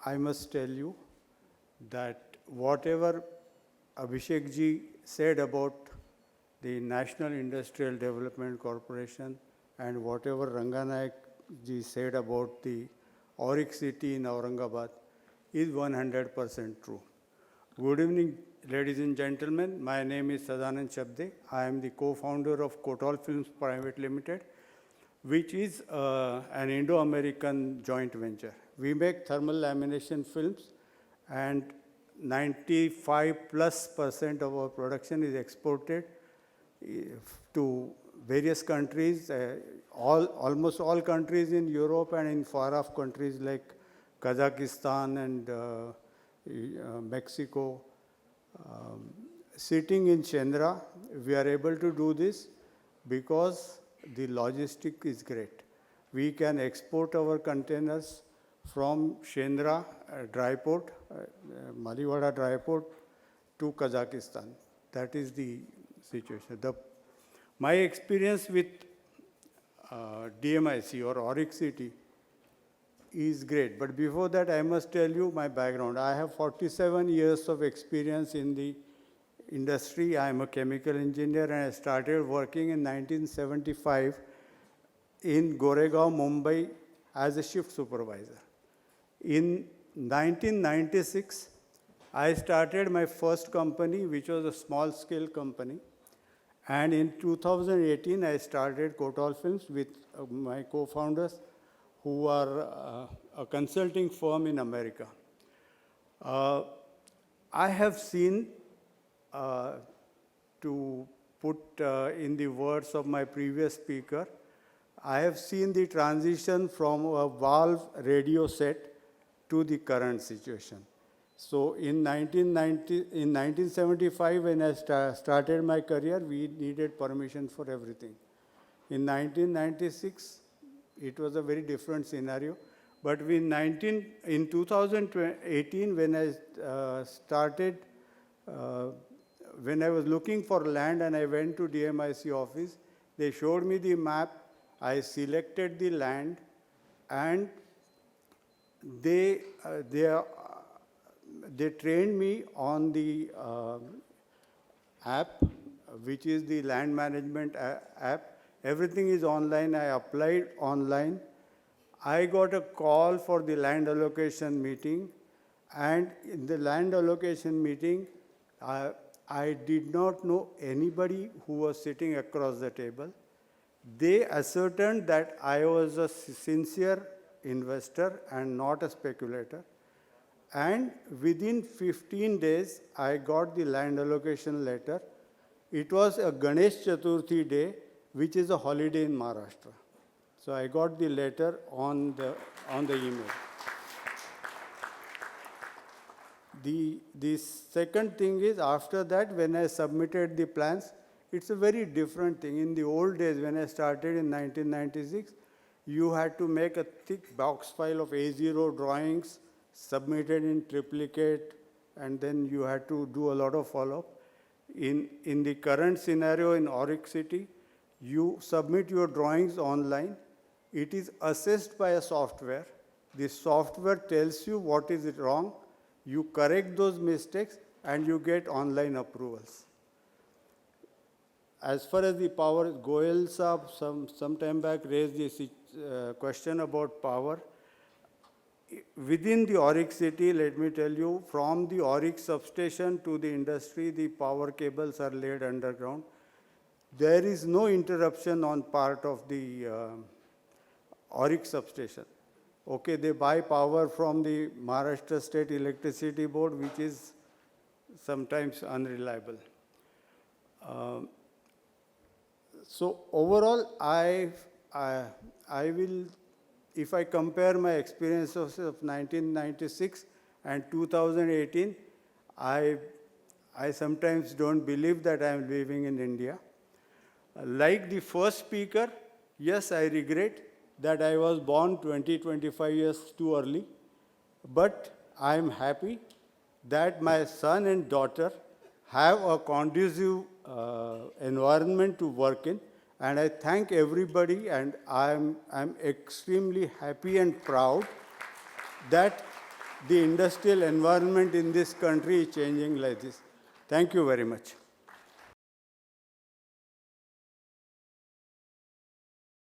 I must tell you that whatever Abhishek ji said about the National Industrial Development Corporation and whatever Ranganayak ji said about the AURIC city in Aurangabad is 100% true. Good evening, ladies and gentlemen. My name is Sadanand Shabde. I am the co-founder of Coatall Films Private Limited, which is an Indo-American joint venture. We make thermal lamination films, and 95+% of our production is exported to various countries, almost all countries in Europe and in far-off countries like Kazakhstan and Mexico. Sitting in Shendra, we are able to do this because the logistic is great. We can export our containers from Shendra dry port, Maliwada dry port, to Kazakhstan. That is the situation. My experience with DMIC or AURIC city is great. But before that, I must tell you my background. I have 47 years of experience in the industry. I am a chemical engineer, and I started working in 1975 in Goregaon, Mumbai as a shift supervisor. In 1996, I started my first company, which was a small-scale company. And in 2018, I started Coatall Films with my co-founders, who are a consulting firm in America. I have seen, to put in the words of my previous speaker, I have seen the transition from a valve radio set to the current situation. So in 1975, when I started my career, we needed permission for everything. In 1996, it was a very different scenario. But in 2018, when I started, when I was looking for land and I went to DMIC office, they showed me the map, I selected the land, and they trained me on the app, which is the land management app. Everything is online. I applied online. I got a call for the land allocation meeting. And in the land allocation meeting, I did not know anybody who was sitting across the table. They ascertained that I was a sincere investor and not a speculator. And within 15 days, I got the land allocation letter. It was a Ganesh Chaturthi day, which is a holiday in Maharashtra. So I got the letter on the email. The second thing is, after that, when I submitted the plans, it's a very different thing. In the old days, when I started in 1996, you had to make a thick box file of A0 drawings, submitted in triplicate, and then you had to do a lot of follow-up. In the current scenario in AURIC city, you submit your drawings online. It is assessed by a software. The software tells you what is wrong. You correct those mistakes, and you get online approvals. As far as the power, Goyal Saab some time back raised this question about power. Within the AURIC city, let me tell you, from the AURIC substation to the industry, the power cables are laid underground. There is no interruption on part of the AURIC substation. Okay, they buy power from the Maharashtra State Electricity Board, which is sometimes unreliable. So overall, I will, if I compare my experiences of 1996 and 2018, I sometimes don't believe that I am living in India. Like the first speaker, yes, I regret that I was born 20-25 years too early, but I am happy that my son and daughter have a conducive environment to work in, and I thank everybody, and I'm extremely happy and proud that the industrial environment in this country is changing like this. Thank you very much.